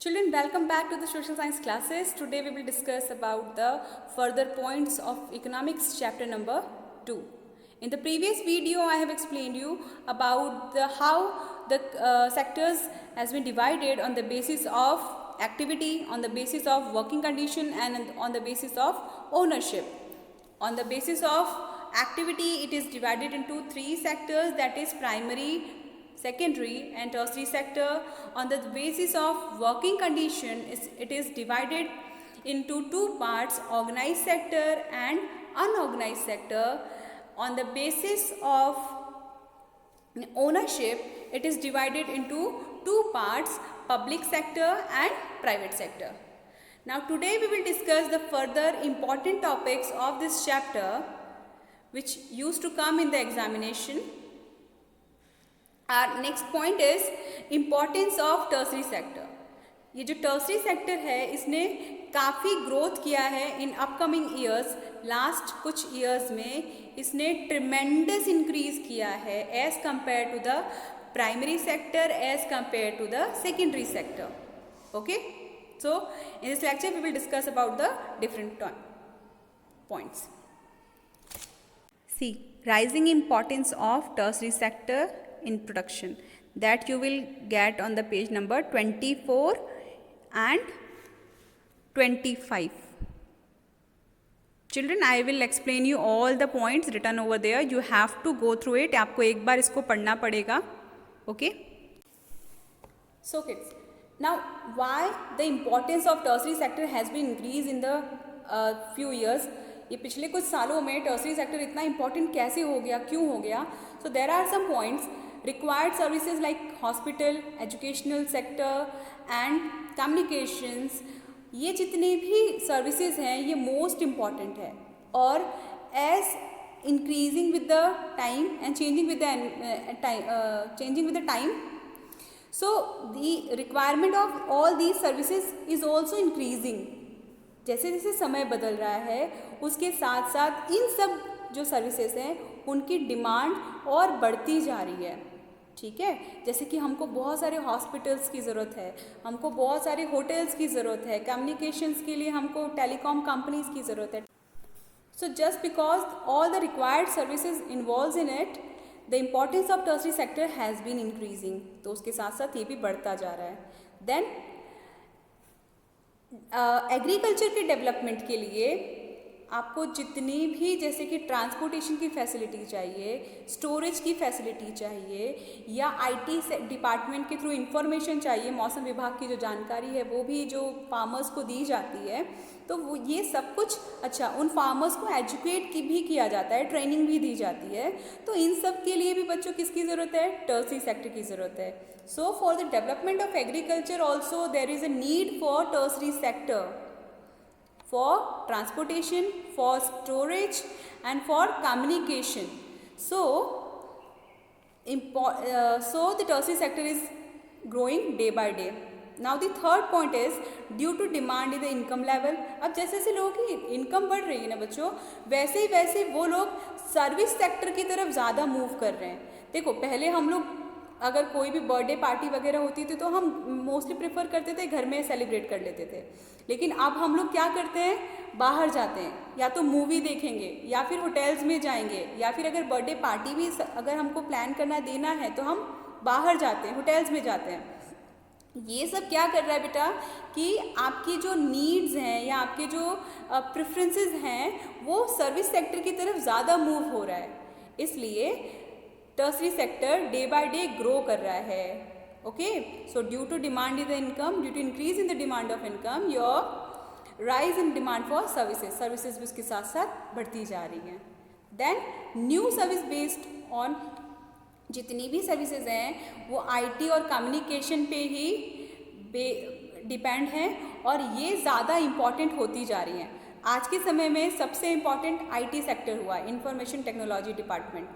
Children, welcome back to the social science classes. Today we will discuss about the further points of economics chapter number 2. In the previous video I have explained you about how the sectors has been divided on the basis of activity, on the basis of working condition and on the basis of ownership. On the basis of activity, it is divided into three sectors, that is primary, secondary and tertiary sector. On the basis of working condition, it is divided into two parts, organized sector and unorganized sector. On the basis of ownership, it is divided into two parts, public sector and private sector. Now today we will discuss the further important topics of this chapter which used to come in the examination. Our next point is importance of tertiary sector. ये जो tertiary sector है इसने काफ़ी growth किया है in upcoming years. Last कुछ years में इसने tremendous increase किया है as compared to the primary sector, as compared to the secondary sector. Okay? So in this lecture we will discuss about the different points. See, rising importance of tertiary sector in production, that you will get on the page number 24 and 25. Children, I will explain you all the points written over there. You have to go through it. आपको एक बार इसको पढ़ना पड़ेगा. Okay? So kids, now why the importance of tertiary sector has been increased in the few years? ये पिछले कुछ सालों में टर्सरी सेक्टर इतना इम्पॉर्टेंट कैसे हो गया, क्यों हो गया? So there are some points. Required services like hospital, educational sector and communications, ये जितने भी सर्विसेज हैं ये मोस्ट इम्पॉर्टेंट है. और as increasing with the time and changing with the time, so the requirement of all these services is also increasing. जैसे जैसे समय बदल रहा है उसके साथ साथ इन सब जो सर्विसेज हैं उनकी डिमांड और बढ़ती जा रही है. ठीक है, जैसे कि हमको बहुत सारे हॉस्पिटल्स की ज़रूरत है, हमको बहुत सारे होटल्स की ज़रूरत है, कम्युनिकेशंस के लिए हमको टेलीकॉम कंपनीज की ज़रूरत है. So just because all the required services involve in it, the importance of tertiary sector has been increasing. तो उसके साथ साथ ये भी बढ़ता जा रहा है. देन एग्रीकल्चर के डेवलपमेंट के लिए आपको जितनी भी जैसे कि ट्रांसपोर्टेशन की फैसिलिटी चाहिए, स्टोरेज की फैसिलिटी चाहिए, या आईटी डिपार्टमेंट के थ्रू इंफॉर्मेशन चाहिए, मौसम विभाग की जो जानकारी है वो भी जो फार्मर्स को दी जाती है, तो वो ये सब कुछ अच्छा उन फार्मर्स को एजुकेट भी किया जाता है, ट्रेनिंग भी दी जाती है. तो इन सब के लिए भी बच्चों किसकी ज़रूरत है? टर्सरी सेक्टर की ज़रूरत है. So for the development of agriculture also there is a need for tertiary sector, for transportation, for storage and for communication. So the tertiary sector is growing day by day. Now the third point is due to demand in the income level. अब जैसे जैसे लोगों की income बढ़ रही है ना बच्चों, वैसे वो लोग सर्विस सेक्टर की तरफ ज़्यादा मूव कर रहे हैं. देखो, पहले हम लोग अगर कोई भी बर्थडे पार्टी वगैरह होती थी तो हम मोस्टली प्रेफर करते थे घर में सेलिब्रेट कर लेते थे. लेकिन अब हम लोग क्या करते हैं, बाहर जाते हैं, या तो मूवी देखेंगे या फिर होटल्स में जाएंगे, या फिर अगर बर्थडे पार्टी भी अगर हमको प्लान करना देना है तो हम बाहर जाते हैं, होटल्स में जाते हैं. ये सब क्या कर रहा है बेटा कि आपकी जो नीड्स हैं या आपके जो प्रेफरेंसेस हैं वो सर्विस सेक्टर की तरफ ज़्यादा मूव हो रहा है. इसलिए tertiary sector day by day grow कर रहा है. Okay, so due to demand in the income, due to increase in the demand of income, your rise in demand for services भी उसके साथ साथ बढ़ती जा रही हैं. Then new service based on, जितनी भी सर्विसेज हैं वो आईटी और कम्युनिकेशन पे ही डिपेंड हैं और ये ज़्यादा इम्पॉर्टेंट होती जा रही हैं. आज के समय में सबसे इम्पॉर्टेंट आईटी सेक्टर हुआ, information technology department,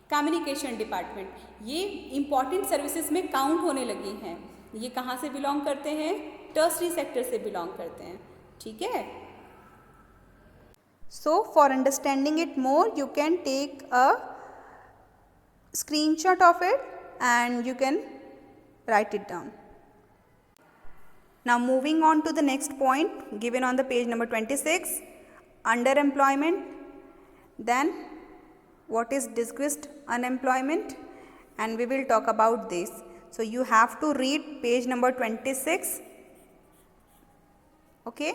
communication department. ये इम्पॉर्टेंट सर्विसेज में काउंट होने लगी हैं. ये कहाँ से बिलोंग करते हैं? टर्सरी सेक्टर से बिलोंग करते हैं. ठीक है. So for understanding it more you can take a screenshot of it and you can write it down. Now moving on to the next point given on the page number 26, underemployment, then what is disguised unemployment, and we will talk about this. So you have to read page number 26. Okay?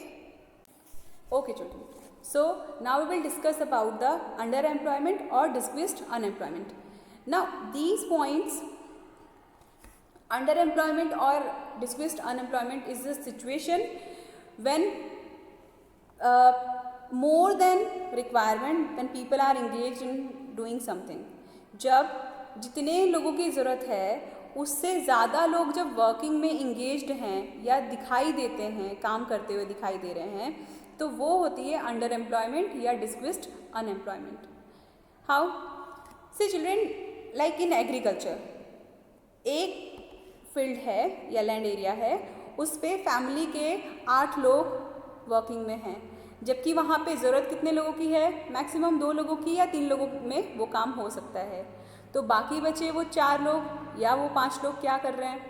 Okay children. So now we will discuss about the underemployment or disguised unemployment. Now these points, underemployment or disguised unemployment is the situation when more than requirement, when people are engaged in doing something. जब जितने लोगों की ज़रूरत है उससे ज़्यादा लोग जब वर्किंग में इंगेज्ड हैं या दिखाई देते हैं, काम करते हुए दिखाई दे रहे हैं, तो वो होती है अंडर एम्प्लॉयमेंट या डिस्ग्विस्ड अनएम्प्लॉयमेंट. हाउ? से चिल्ड्रेन, लाइक इन एग्रीकल्चर, एक फील्ड है या लैंड एरिया है, उस पे फैमिली के 8 लोग वर्किंग में हैं, जबकि वहाँ पे ज़रूरत कितने लोगों की है? मैक्सिमम 2 लोगों की या 3 लोगों में वो काम हो सकता है. तो बाकी बचे वो 4 लोग या वो 5 लोग क्या कर रहे हैं?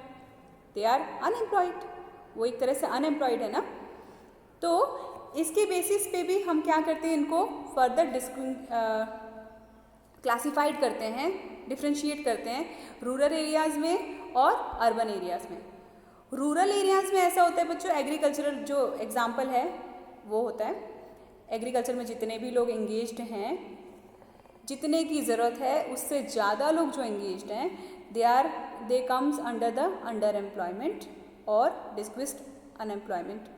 They are unemployed. वो एक तरह से अनएम्प्लॉयड है ना. तो इसके बेसिस पे भी हम क्या करते हैं, इनको फर्दर क्लासिफाइड करते हैं, डिफ्रेंशिएट करते हैं रूरल एरियाज़ में और अर्बन एरियाज़ में. रूरल एरियाज़ में ऐसा होता है बच्चों, एग्रीकल्चरल जो एग्जाम्पल है वो होता है, एग्रीकल्चर में जितने भी लोग एंगेज्ड हैं, जितने की ज़रूरत है उससे ज़्यादा लोग जो एंगेज्ड हैं, they comes under the under employment और disguised unemployment.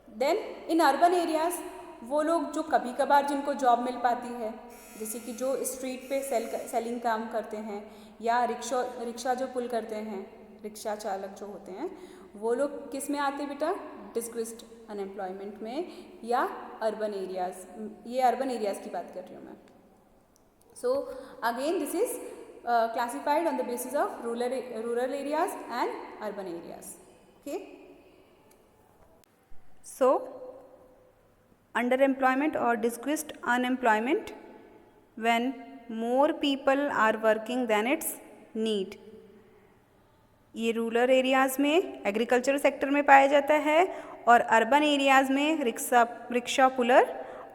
Then in urban areas वो लोग जो कभी कभार जिनको जॉब मिल पाती है, जैसे कि जो स्ट्रीट पे सेलिंग काम करते हैं या रिक्शा जो पुल करते हैं, रिक्शा चालक जो होते हैं, वो लोग किस में आते हैं बेटा? डिस्ग्विस्ड अनएम्प्लॉयमेंट में या अर्बन एरियाज़. ये अर्बन एरियाज़ की बात कर रही हूँ मैं. So again this is classified on the basis of rural areas and urban areas. Okay. So underemployment or disguised unemployment when more people are working than its need. ये rural areas में agriculture sector में पाया जाता है और urban areas में rickshaw puller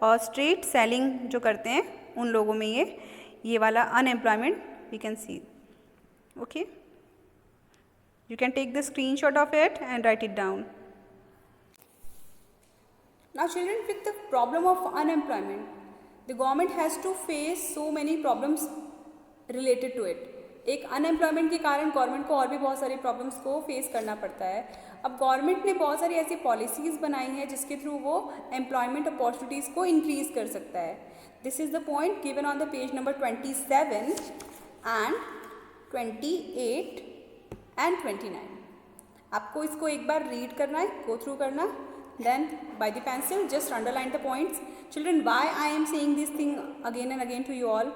और street selling जो करते हैं उन लोगों में ये वाला unemployment we can see. Okay, you can take the screenshot of it and write it down. Now children, with the problem of unemployment the government has to face so many problems related to it. एक unemployment के कारण government को और भी बहुत सारी problems को face करना पड़ता है. अब गवर्नमेंट ने बहुत सारी ऐसी पॉलिसीज़ बनाई हैं जिसके थ्रू वो एम्प्लॉयमेंट अपॉर्चुनिटीज़ को इंक्रीज़ कर सकता है. This is the point given on the page number 27 and 28 and 29. आपको इसको एक बार रीड करना है, go through करना, then by the pencil just underline the points. Children, why I am saying this thing again and again to you all?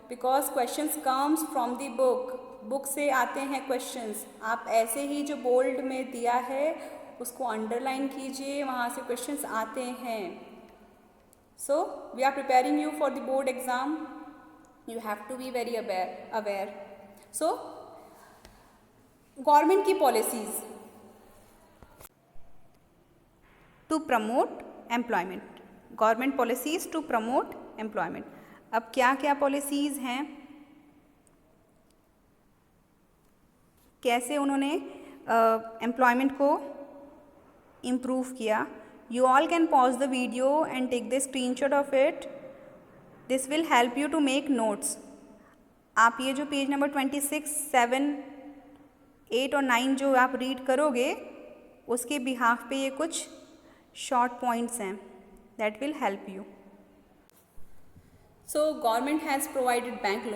Because questions comes from the book. Book से आते हैं questions. आप ऐसे ही जो bold में दिया है उसको अंडरलाइन कीजिए, वहाँ से questions आते हैं. So we are preparing you for the board exam. You have to be very aware. So government की policies to promote employment. Government policies to promote employment. अब क्या क्या policies हैं, कैसे उन्होंने employment को improve किया. You all can pause the video and take the screenshot of it. This will help you to make notes. आप ये जो पेज नंबर 26, 7, 8 और 9 जो आप रीड करोगे उसके बिहाफ पे ये कुछ शॉर्ट पॉइंट्स हैं that will help you. So government has provided bank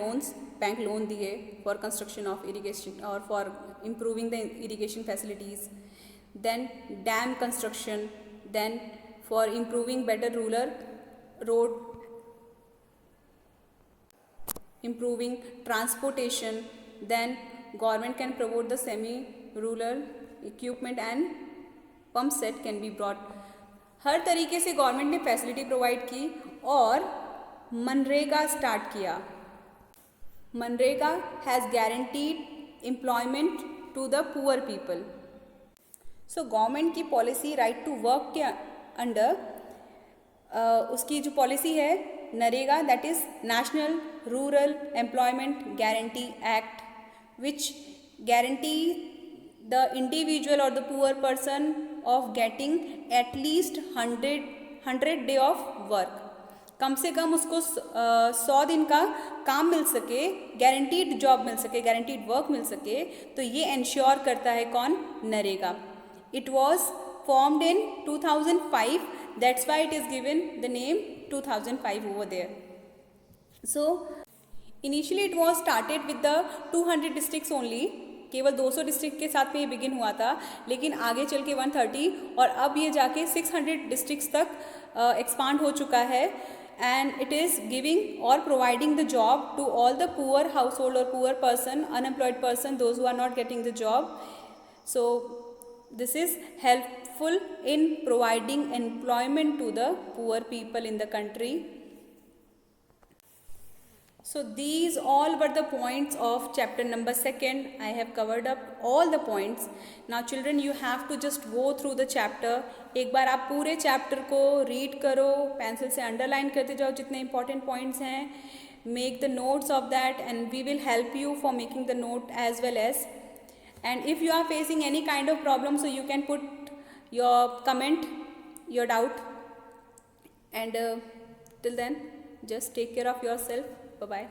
loan दिए for construction of irrigation or for improving the irrigation facilities. Then dam construction. Then for improving better rural road, improving transportation, then government can promote the semi-rural equipment and pump set can be brought. हर तरीके से government ने facility provide की और MNREGA start किया. MNREGA has guaranteed employment to the poor people. So government की policy right to work के under उसकी जो पॉलिसी है NREGA, that is national rural employment guarantee act, which guarantee the individual और the poor person of getting at least 100 day of work. कम से कम उसको 100 दिन का काम मिल सके, गारंटीड जॉब मिल सके, गारंटीड वर्क मिल सके, तो ये इंश्योर करता है कौन? NREGA. It was formed in 2005, that's why it is given the name 2005 over there. So initially it was started with the 200 districts only, केवल 200 डिस्ट्रिक्ट के साथ में ये बिगिन हुआ था, लेकिन आगे चल के 130 और अब ये जाके 600 डिस्ट्रिक्ट्स तक एक्सपांड हो चुका है। एंड इट इज़ गिविंग और providing the job to all the poor household और poor person, unemployed person, those who are not getting the job. So this is helpful in providing employment to the poor people in the country. So these all were the points of chapter number 2. I have covered up all the points. Now children, you have to just go through the chapter. एक बार आप पूरे chapter को read करो, pencil से underline करते जाओ जितने important points हैं, make the notes of that and we will help you for making the note as well as. And if you are facing any kind of problem, so you can put your comment, your doubt, and till then just take care of yourself. Bye bye.